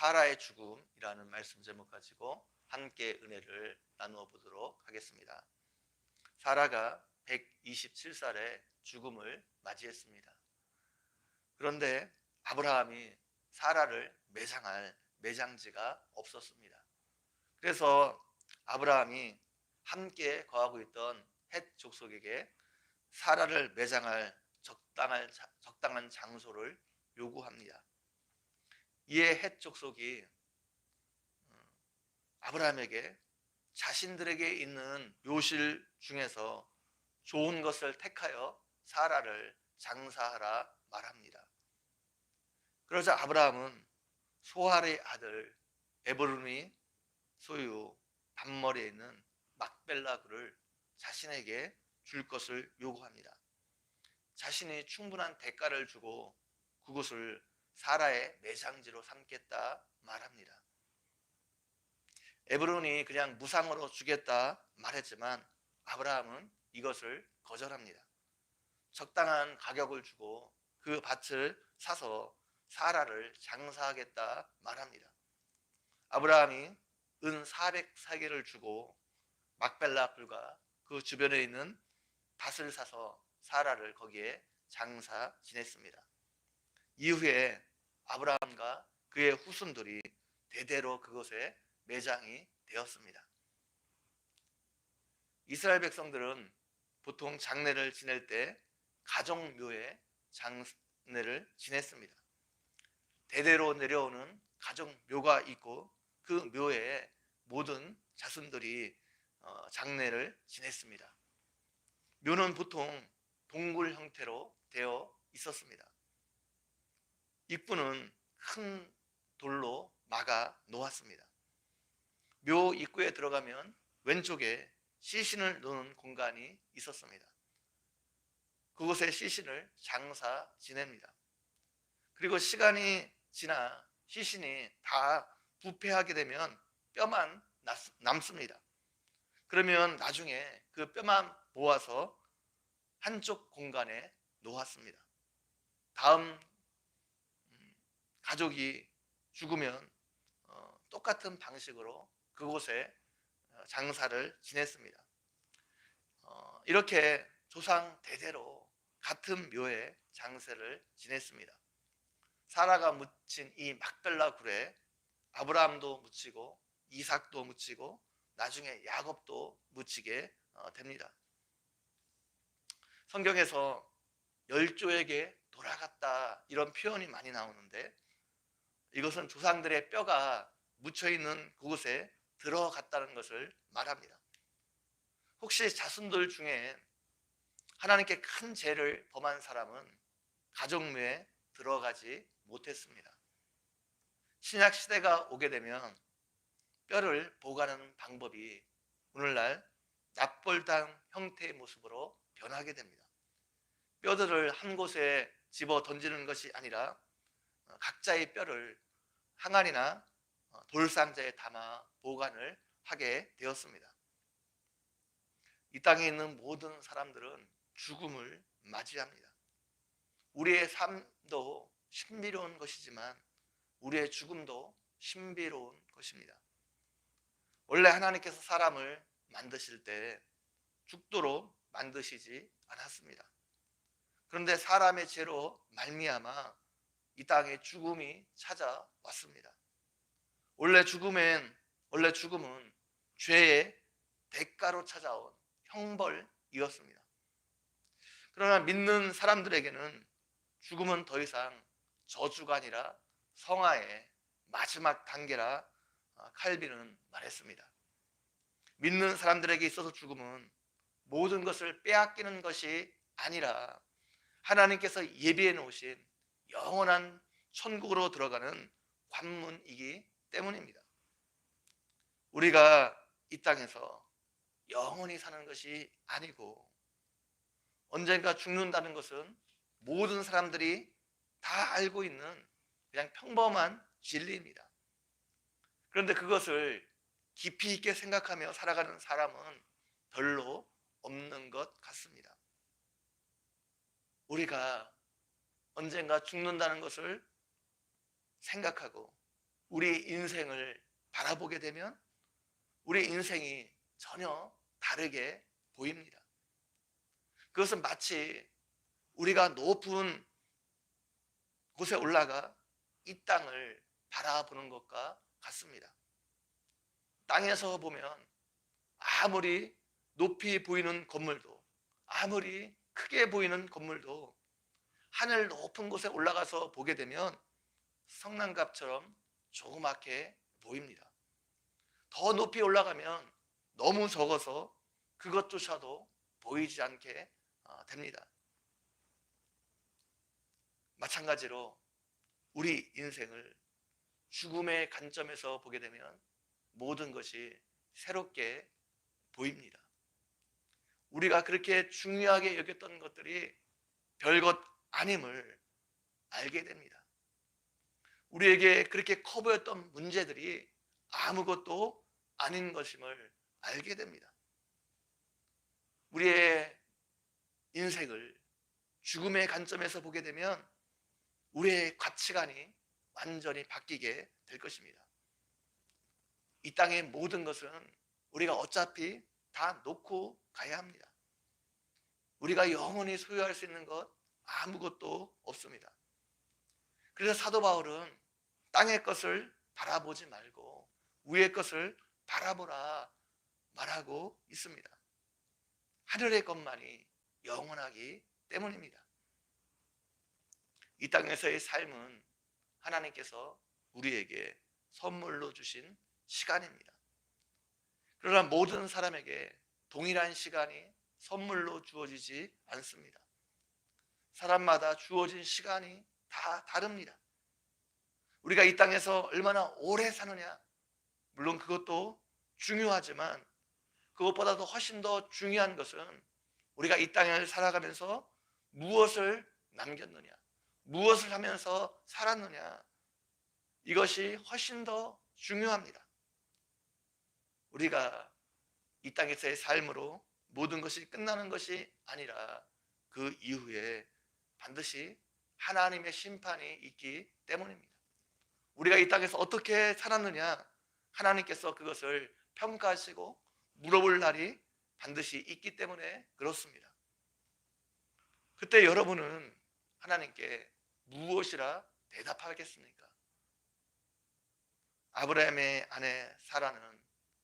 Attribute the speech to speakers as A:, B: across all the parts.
A: 사라의 죽음이라는 말씀 제목 가지고 함께 은혜를 나누어 보도록 하겠습니다. 사라가 127살에 죽음을 맞이했습니다. 그런데 아브라함이 사라를 매장할 매장지가 없었습니다. 그래서 아브라함이 함께 거하고 있던 헷 족속에게 사라를 매장할 적당한 장소를 요구합니다. 이에 헷 족속이 아브라함에게 자신들에게 있는 묘실 중에서 좋은 것을 택하여 사라를 장사하라 말합니다. 그러자 아브라함은 소할의 아들 에브론이 소유 밤머리에 있는 막벨라 굴을 자신에게 줄 것을 요구합니다. 자신이 충분한 대가를 주고 그곳을 사라의 매장지로 삼겠다 말합니다. 에브론이 그냥 무상으로 주겠다 말했지만 아브라함은 이것을 거절합니다. 적당한 가격을 주고 그 밭을 사서 사라를 장사하겠다 말합니다. 아브라함이 은 400사개를 주고 막벨라 굴과 그 주변에 있는 밭을 사서 사라를 거기에 장사 지냈습니다. 이후에 아브라함과 그의 후손들이 대대로 그곳에 매장이 되었습니다. 이스라엘 백성들은 보통 장례를 지낼 때 가정묘에 장례를 지냈습니다. 대대로 내려오는 가정묘가 있고 그 묘에 모든 자손들이 장례를 지냈습니다. 묘는 보통 동굴 형태로 되어 있었습니다. 입구는 큰 돌로 막아 놓았습니다. 묘 입구에 들어가면 왼쪽에 시신을 놓는 공간이 있었습니다. 그곳에 시신을 장사 지냅니다. 그리고 시간이 지나 시신이 다 부패하게 되면 뼈만 남습니다. 그러면 나중에 그 뼈만 모아서 한쪽 공간에 놓았습니다. 다음 가족이 죽으면 똑같은 방식으로 그곳에 장사를 지냈습니다. 이렇게 조상 대대로 같은 묘에 장사를 지냈습니다. 사라가 묻힌 이 막벨라 굴에 아브라함도 묻히고 이삭도 묻히고 나중에 야곱도 묻히게 됩니다. 성경에서 열조에게 돌아갔다 이런 표현이 많이 나오는데 이것은 조상들의 뼈가 묻혀있는 그곳에 들어갔다는 것을 말합니다. 혹시 자손들 중에 하나님께 큰 죄를 범한 사람은 가정묘에 들어가지 못했습니다. 신약 시대가 오게 되면 뼈를 보관하는 방법이 오늘날 납골당 형태의 모습으로 변하게 됩니다. 뼈들을 한 곳에 집어 던지는 것이 아니라 각자의 뼈를 항아리나 돌상자에 담아 보관을 하게 되었습니다. 이 땅에 있는 모든 사람들은 죽음을 맞이합니다. 우리의 삶도 신비로운 것이지만 우리의 죽음도 신비로운 것입니다. 원래 하나님께서 사람을 만드실 때 죽도록 만드시지 않았습니다. 그런데 사람의 죄로 말미암아 이 땅에 죽음이 찾아왔습니다. 원래 죽음은 죄의 대가로 찾아온 형벌이었습니다. 그러나 믿는 사람들에게는 죽음은 더 이상 저주가 아니라 성화의 마지막 단계라 칼빈은 말했습니다. 믿는 사람들에게 있어서 죽음은 모든 것을 빼앗기는 것이 아니라 하나님께서 예비해 놓으신 영원한 천국으로 들어가는 관문이기 때문입니다. 우리가 이 땅에서 영원히 사는 것이 아니고 언젠가 죽는다는 것은 모든 사람들이 다 알고 있는 그냥 평범한 진리입니다. 그런데 그것을 깊이 있게 생각하며 살아가는 사람은 별로 없는 것 같습니다. 우리가 언젠가 죽는다는 것을 생각하고 우리 인생을 바라보게 되면 우리 인생이 전혀 다르게 보입니다. 그것은 마치 우리가 높은 곳에 올라가 이 땅을 바라보는 것과 같습니다. 땅에서 보면 아무리 높이 보이는 건물도, 아무리 크게 보이는 건물도 하늘 높은 곳에 올라가서 보게 되면 성남갑처럼 조그맣게 보입니다. 더 높이 올라가면 너무 적어서 그것조차도 보이지 않게 됩니다. 마찬가지로 우리 인생을 죽음의 관점에서 보게 되면 모든 것이 새롭게 보입니다. 우리가 그렇게 중요하게 여겼던 것들이 별것 아님을 알게 됩니다. 우리에게 그렇게 커 보였던 문제들이 아무것도 아닌 것임을 알게 됩니다. 우리의 인생을 죽음의 관점에서 보게 되면 우리의 가치관이 완전히 바뀌게 될 것입니다. 이 땅의 모든 것은 우리가 어차피 다 놓고 가야 합니다. 우리가 영원히 소유할 수 있는 것 아무것도 없습니다. 그래서 사도 바울은 땅의 것을 바라보지 말고 위의 것을 바라보라 말하고 있습니다. 하늘의 것만이 영원하기 때문입니다. 이 땅에서의 삶은 하나님께서 우리에게 선물로 주신 시간입니다. 그러나 모든 사람에게 동일한 시간이 선물로 주어지지 않습니다. 사람마다 주어진 시간이 다 다릅니다. 우리가 이 땅에서 얼마나 오래 사느냐, 물론 그것도 중요하지만 그것보다도 훨씬 더 중요한 것은 우리가 이 땅을 살아가면서 무엇을 남겼느냐, 무엇을 하면서 살았느냐, 이것이 훨씬 더 중요합니다. 우리가 이 땅에서의 삶으로 모든 것이 끝나는 것이 아니라 그 이후에 반드시 하나님의 심판이 있기 때문입니다. 우리가 이 땅에서 어떻게 살았느냐, 하나님께서 그것을 평가하시고 물어볼 날이 반드시 있기 때문에 그렇습니다. 그때 여러분은 하나님께 무엇이라 대답하겠습니까? 아브라함의 아내 사라는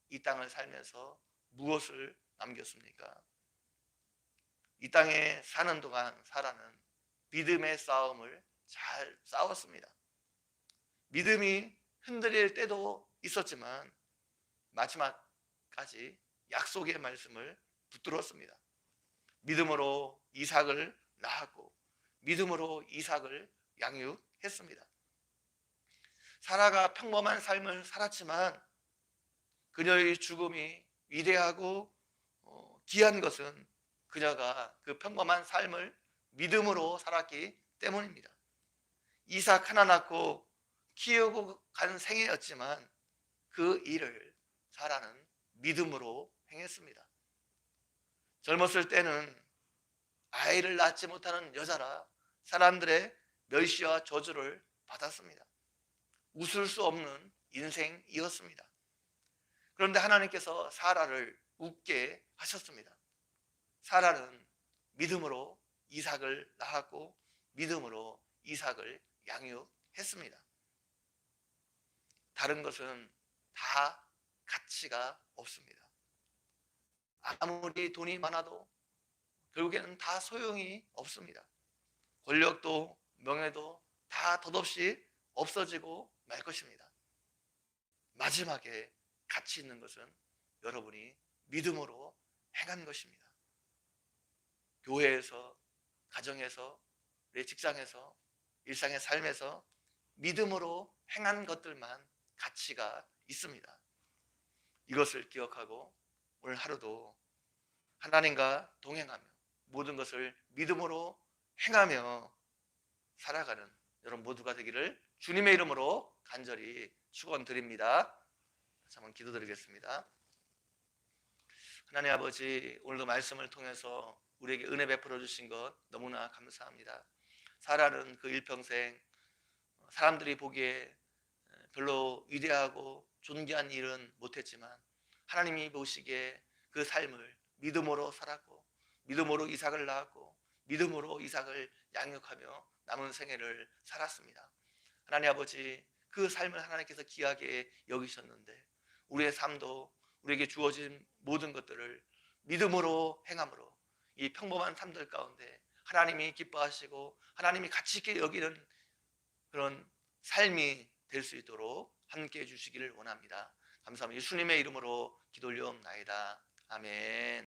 A: 이 땅을 살면서 무엇을 남겼습니까? 이 땅에 사는 동안 사라는 믿음의 싸움을 잘 싸웠습니다. 믿음이 흔들릴 때도 있었지만 마지막까지 약속의 말씀을 붙들었습니다. 믿음으로 이삭을 낳았고 믿음으로 이삭을 양육했습니다. 사라가 평범한 삶을 살았지만 그녀의 죽음이 위대하고 귀한 것은 그녀가 그 평범한 삶을 믿음으로 살았기 때문입니다. 이삭 하나 낳고 키우고 간 생애였지만 그 일을 사라는 믿음으로 행했습니다. 젊었을 때는 아이를 낳지 못하는 여자라 사람들의 멸시와 저주를 받았습니다. 웃을 수 없는 인생이었습니다. 그런데 하나님께서 사라를 웃게 하셨습니다. 사라는 믿음으로 이삭을 낳았고 믿음으로 이삭을 양육했습니다. 다른 것은 다 가치가 없습니다. 아무리 돈이 많아도 결국에는 다 소용이 없습니다. 권력도 명예도 다 덧없이 없어지고 말 것입니다. 마지막에 가치 있는 것은 여러분이 믿음으로 행한 것입니다. 교회에서, 가정에서, 내 직장에서, 일상의 삶에서 믿음으로 행한 것들만 가치가 있습니다. 이것을 기억하고 오늘 하루도 하나님과 동행하며 모든 것을 믿음으로 행하며 살아가는 여러분 모두가 되기를 주님의 이름으로 간절히 축원드립니다. 다시 한번 기도드리겠습니다. 하나님 아버지, 오늘도 말씀을 통해서 우리에게 은혜 베풀어 주신 것 너무나 감사합니다. 사라는 그 일평생 사람들이 보기에 별로 위대하고 존귀한 일은 못했지만 하나님이 보시기에 그 삶을 믿음으로 살았고 믿음으로 이삭을 낳았고 믿음으로 이삭을 양육하며 남은 생애를 살았습니다. 하나님 아버지, 그 삶을 하나님께서 귀하게 여기셨는데 우리의 삶도 우리에게 주어진 모든 것들을 믿음으로 행함으로 이 평범한 삶들 가운데 하나님이 기뻐하시고 하나님이 가치 있게 여기는 그런 삶이 될 수 있도록 함께 해주시기를 원합니다. 감사합니다. 예수님의 이름으로 기도 올려옵나이다. 아멘.